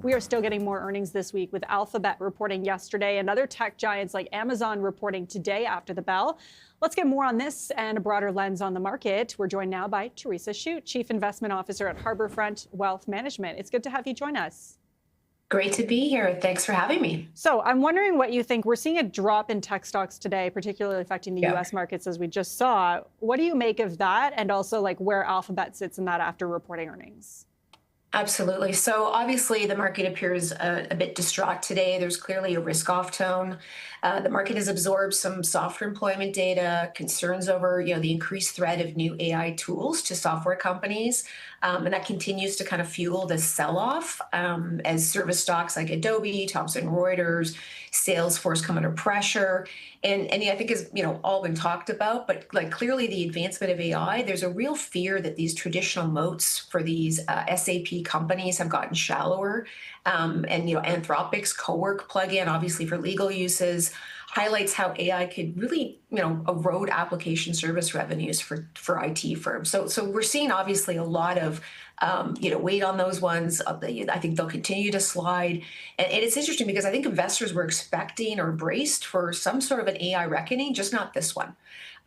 We are still getting more earnings this week, with Alphabet reporting yesterday and other tech giants like Amazon reporting today after the bell. Let's get more on this and a broader lens on the market. We're joined now by Theresa Shutt, Chief Investment Officer at Harbourfront Wealth Management. It's good to have you join us. Great to be here. Thanks for having me. So I'm wondering what you think. We're seeing a drop in tech stocks today, particularly affecting the U.S. markets, as we just saw. What do you make of that? And also like where Alphabet sits in that after reporting earnings? Absolutely. So obviously the market appears a bit distraught today. There's clearly a risk-off tone. The market has absorbed some softer employment data, concerns over the increased threat of new AI tools to software companies, and that continues to kind of fuel the sell-off as service stocks like Adobe, Thomson Reuters, Salesforce come under pressure. And I think is all been talked about, but like clearly the advancement of AI, there's a real fear that these traditional moats for these SAP companies have gotten shallower. And Anthropic's co-work plugin, obviously for legal uses, highlights how AI could really erode application service revenues for IT firms. So we're seeing obviously a lot of weight on those ones. I think they'll continue to slide. And it's interesting because I think investors were expecting or braced for some sort of an AI reckoning, just not this one.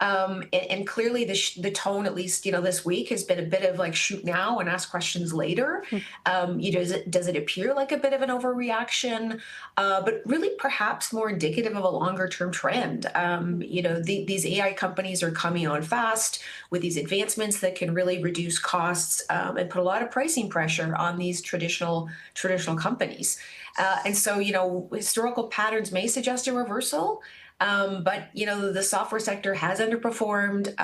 And clearly the tone, at least, this week has been a bit of like shoot now and ask questions later. Does it appear like a bit of an overreaction, but really perhaps more indicative of a longer term trend? These AI companies are coming on fast with these advancements that can really reduce costs and put a lot of pricing pressure on these traditional companies. And so, historical patterns may suggest a reversal. But the software sector has underperformed,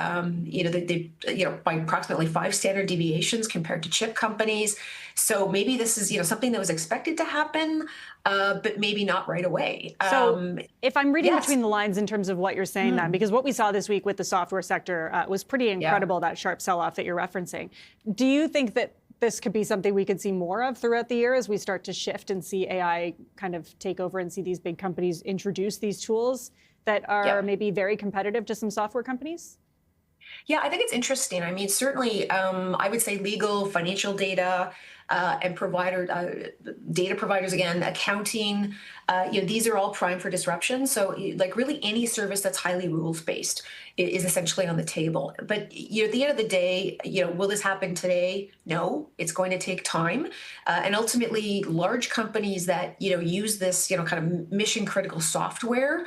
by approximately 5 standard deviations compared to chip companies. So maybe this is something that was expected to happen, but maybe not right away. So if I'm reading between the lines in terms of what you're saying, then, because what we saw this week with the software sector was pretty incredible, that sharp sell-off that you're referencing. Do you think that this could be something we could see more of throughout the year as we start to shift and see AI kind of take over and see these big companies introduce these tools that are maybe very competitive to some software companies? Yeah, I think it's interesting. I mean, certainly, I would say legal, financial data, and data providers, again, accounting, these are all prime for disruption. So like really any service that's highly rules-based is essentially on the table. But at the end of the day, will this happen today? No, it's going to take time. And ultimately, large companies that, use this, kind of mission critical software,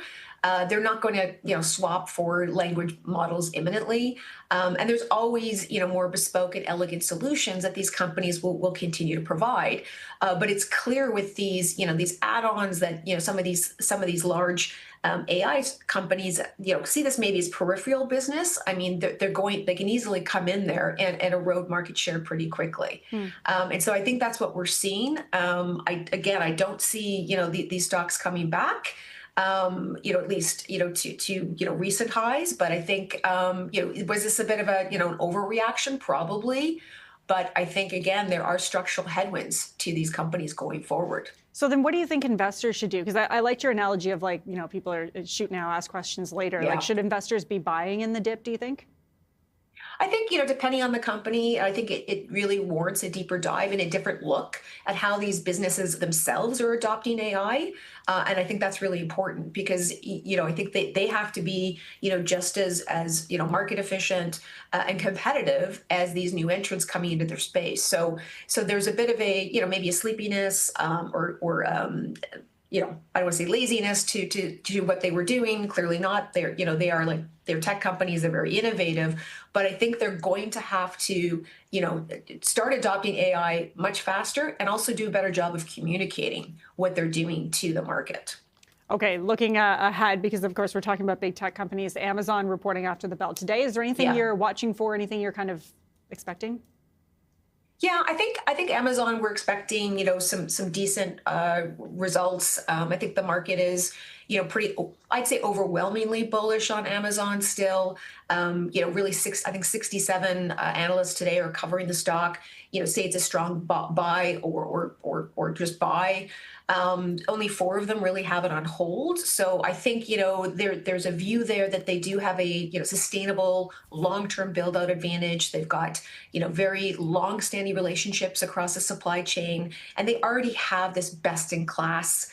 they're not going to, swap for language models imminently. And there's always, more bespoke and elegant solutions that these companies will continue to provide. But it's clear with these, these add-ons that, some of these large AI companies, see this maybe as peripheral business. I mean, they can easily come in there and erode market share pretty quickly. And so I think that's what we're seeing. I don't see, these stocks coming back. At least, to recent highs. But I think, was this a bit of a, an overreaction? Probably. But I think, again, there are structural headwinds to these companies going forward. So then what do you think investors should do? Because I liked your analogy of like, people are shoot now, ask questions later. Like, should investors be buying in the dip, do you think? I think, depending on the company, I think it really warrants a deeper dive and a different look at how these businesses themselves are adopting AI. And I think that's really important because, I think they have to be, just as market efficient and competitive as these new entrants coming into their space. So there's a bit of a, maybe a sleepiness or I don't want to say laziness to what they were doing. Clearly not. They're tech companies. They're very innovative, but I think they're going to have to, start adopting AI much faster and also do a better job of communicating what they're doing to the market. Okay, looking ahead, because of course we're talking about big tech companies, Amazon reporting after the bell today. Is there anything you're watching for? Anything you're kind of expecting? Yeah, I think Amazon, we're expecting, some decent results. I think the market is, pretty, I'd say overwhelmingly bullish on Amazon still. Really I think 67 analysts today are covering the stock, say it's a strong buy or just buy. Only 4 of them really have it on hold. So I think, there's a view there that they do have a, sustainable long-term build-out advantage. They've got, very long-standing relationships across the supply chain, and they already have this best-in-class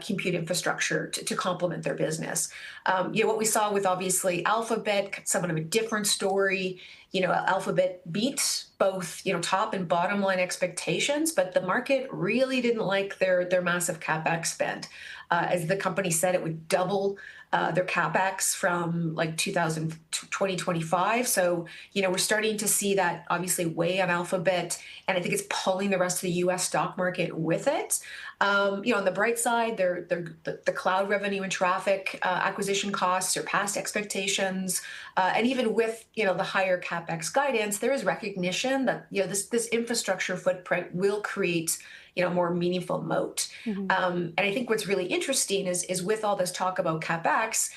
compute infrastructure to complement their business. What we saw with obviously Alphabet, somewhat of a different story. Alphabet beat both, top and bottom line expectations, but the market really didn't like their massive capex spend. As the company said, it would double their capex from like 2025. So, we're starting to see that obviously weigh on Alphabet, and I think it's pulling the rest of the U.S. stock market with it. On the bright side, the cloud revenue and traffic acquisition costs surpassed expectations, and even with the higher capex guidance, there is recognition that this infrastructure footprint will create more meaningful moat. And I think what's really interesting is with all this talk about capex,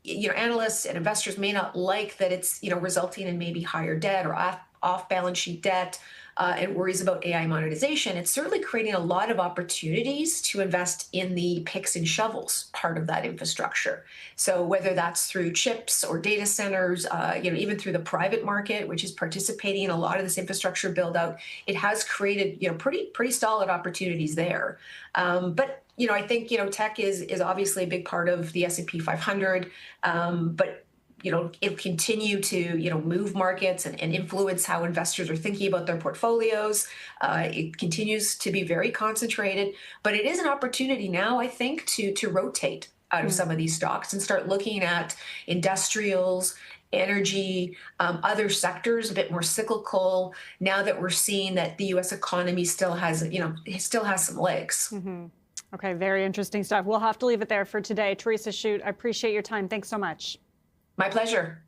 analysts and investors may not like that it's resulting in maybe higher debt or off balance sheet debt. And worries about AI monetization. It's certainly creating a lot of opportunities to invest in the picks and shovels part of that infrastructure. So whether that's through chips or data centers, even through the private market, which is participating in a lot of this infrastructure build out, it has created pretty solid opportunities there. But I think tech is obviously a big part of the S&P 500, but it'll continue to, move markets and influence how investors are thinking about their portfolios. It continues to be very concentrated, but it is an opportunity now, I think, to rotate out of some of these stocks and start looking at industrials, energy, other sectors, a bit more cyclical, now that we're seeing that the U.S. economy still has some legs. Okay, very interesting stuff. We'll have to leave it there for today. Theresa Shutt, I appreciate your time. Thanks so much. My pleasure.